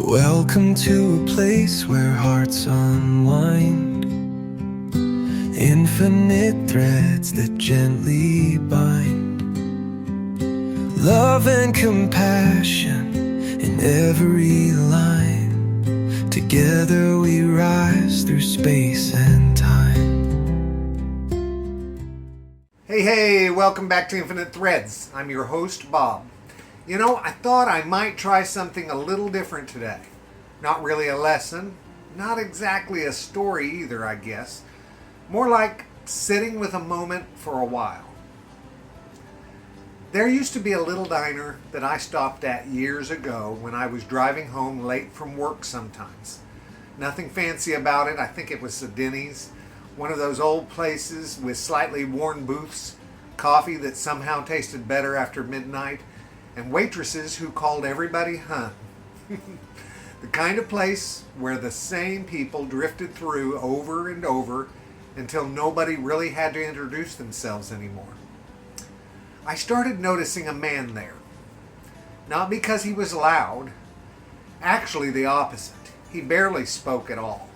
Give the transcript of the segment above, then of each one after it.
Welcome to a place where hearts unwind, infinite threads that gently bind, love and compassion in every line. Together we rise through space and time. Hey, welcome back to Infinite Threads. I'm your host, Bob. You know, I thought I might try something a little different today. Not really a lesson, not exactly a story either, I guess. More like sitting with a moment for a while. There used to be a little diner that I stopped at years ago when I was driving home late from work sometimes. Nothing fancy about it. I think it was a Denny's. One of those old places with slightly worn booths, coffee that somehow tasted better after midnight, and waitresses who called everybody hun. The kind of place where the same people drifted through over and over until nobody really had to introduce themselves anymore. I started noticing a man there. Not because he was loud, actually the opposite. He barely spoke at all.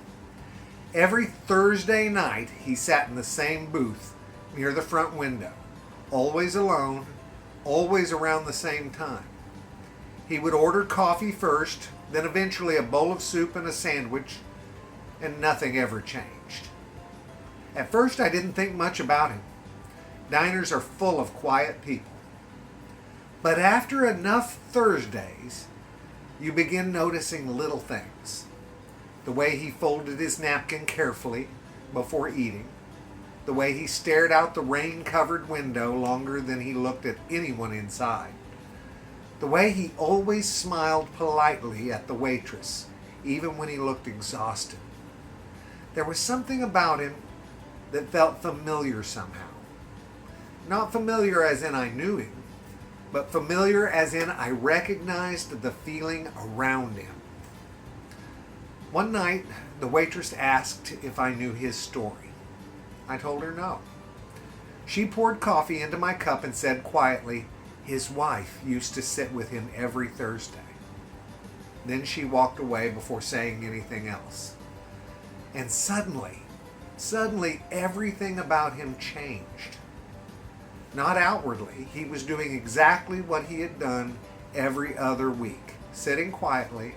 Every Thursday night he sat in the same booth near the front window, always alone, always around the same time. He would order coffee first, then eventually a bowl of soup and a sandwich, and nothing ever changed. At first I didn't think much about him. Diners are full of quiet people. But after enough Thursdays, you begin noticing little things. The way he folded his napkin carefully before eating, the way he stared out the rain-covered window longer than he looked at anyone inside, the way he always smiled politely at the waitress, even when he looked exhausted. There was something about him that felt familiar somehow. Not familiar as in I knew him, but familiar as in I recognized the feeling around him. One night, the waitress asked if I knew his story. I told her no. She poured coffee into my cup and said quietly, his wife used to sit with him every Thursday. Then she walked away before saying anything else. And suddenly everything about him changed. Not outwardly, he was doing exactly what he had done every other week, sitting quietly,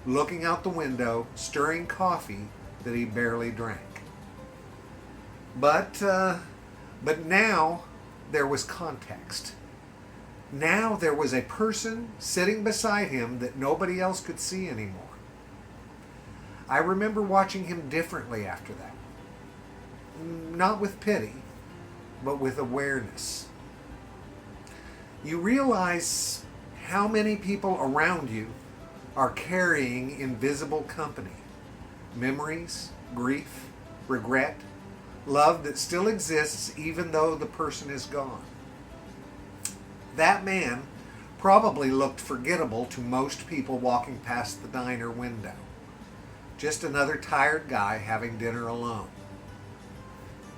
looking out the window, stirring coffee that he barely drank. But now there was context. Now there was a person sitting beside him that nobody else could see anymore. I remember watching him differently after that. Not with pity, but with awareness. You realize how many people around you are carrying invisible company. Memories, grief, regret, love that still exists even though the person is gone. That man probably looked forgettable to most people walking past the diner window. Just another tired guy having dinner alone.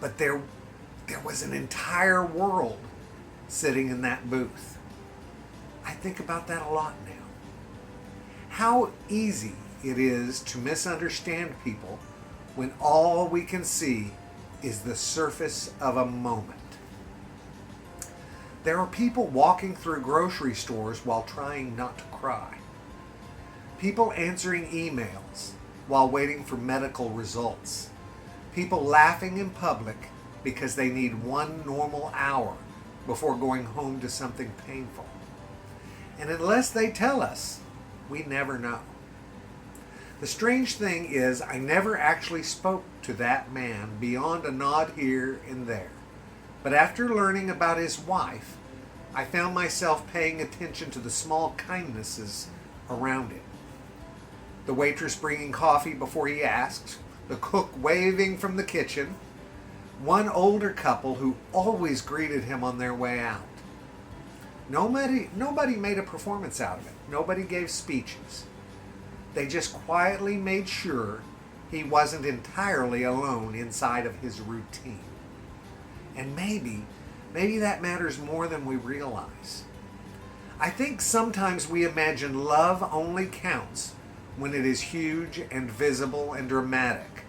But there was an entire world sitting in that booth. I think about that a lot now. How easy it is to misunderstand people when all we can see is the surface of a moment. There are people walking through grocery stores while trying not to cry. People answering emails while waiting for medical results. People laughing in public because they need one normal hour before going home to something painful. And unless they tell us, we never know. The strange thing is, I never actually spoke to that man beyond a nod here and there. But after learning about his wife, I found myself paying attention to the small kindnesses around him. The waitress bringing coffee before he asked, the cook waving from the kitchen, one older couple who always greeted him on their way out. Nobody made a performance out of it. Nobody gave speeches. They just quietly made sure he wasn't entirely alone inside of his routine. And maybe that matters more than we realize. I think sometimes we imagine love only counts when it is huge and visible and dramatic.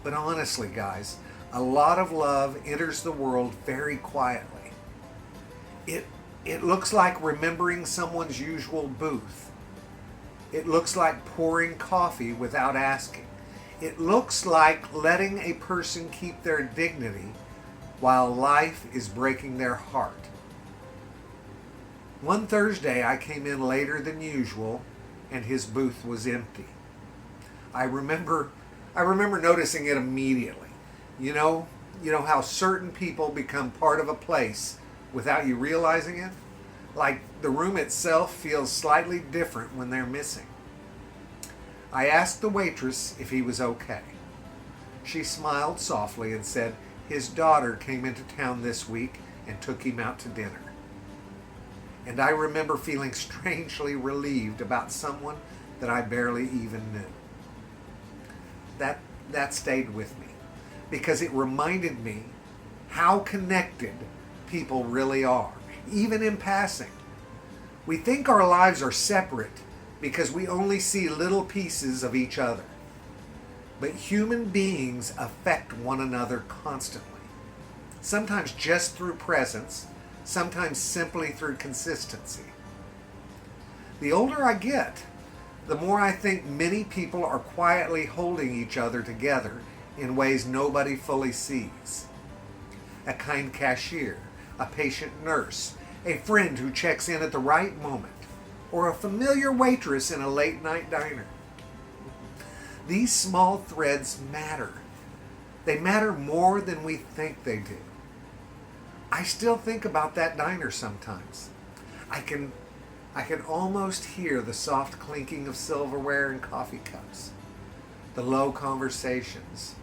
But honestly, guys, a lot of love enters the world very quietly. It looks like remembering someone's usual booth. It looks like pouring coffee without asking. It looks like letting a person keep their dignity while life is breaking their heart. One Thursday, I came in later than usual, and his booth was empty. I remember noticing it immediately. You know how certain people become part of a place without you realizing it? Like the room itself feels slightly different when they're missing. I asked the waitress if he was okay. She smiled softly and said his daughter came into town this week and took him out to dinner. And I remember feeling strangely relieved about someone that I barely even knew. That stayed with me because it reminded me how connected people really are, even in passing. We think our lives are separate because we only see little pieces of each other. But human beings affect one another constantly. Sometimes just through presence, sometimes simply through consistency. The older I get, the more I think many people are quietly holding each other together in ways nobody fully sees. A kind cashier, a patient nurse, a friend who checks in at the right moment, or a familiar waitress in a late-night diner. These small threads matter. They matter more than we think they do. I still think about that diner sometimes. I can almost hear the soft clinking of silverware and coffee cups, the low conversations,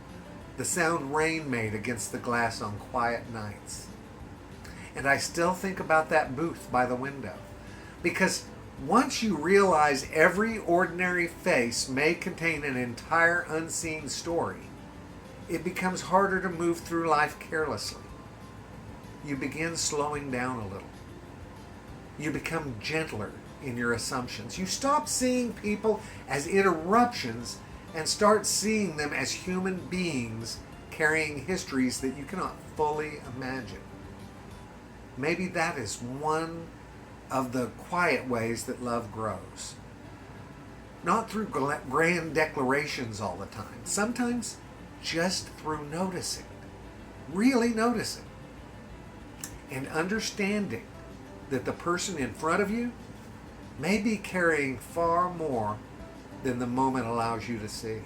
the sound rain made against the glass on quiet nights. And I still think about that booth by the window, because once you realize every ordinary face may contain an entire unseen story, it becomes harder to move through life carelessly. You begin slowing down a little. You become gentler in your assumptions. You stop seeing people as interruptions and start seeing them as human beings carrying histories that you cannot fully imagine. Maybe that is one of the quiet ways that love grows. Not through grand declarations all the time. Sometimes just through noticing. Really noticing. And understanding that the person in front of you may be carrying far more than the moment allows you to see.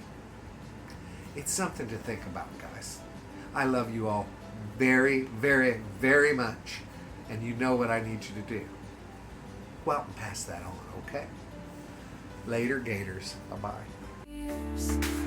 It's something to think about, guys. I love you all very, very, very much, and you know what I need you to do. Go out and pass that on, okay? Later, Gators. Bye-bye.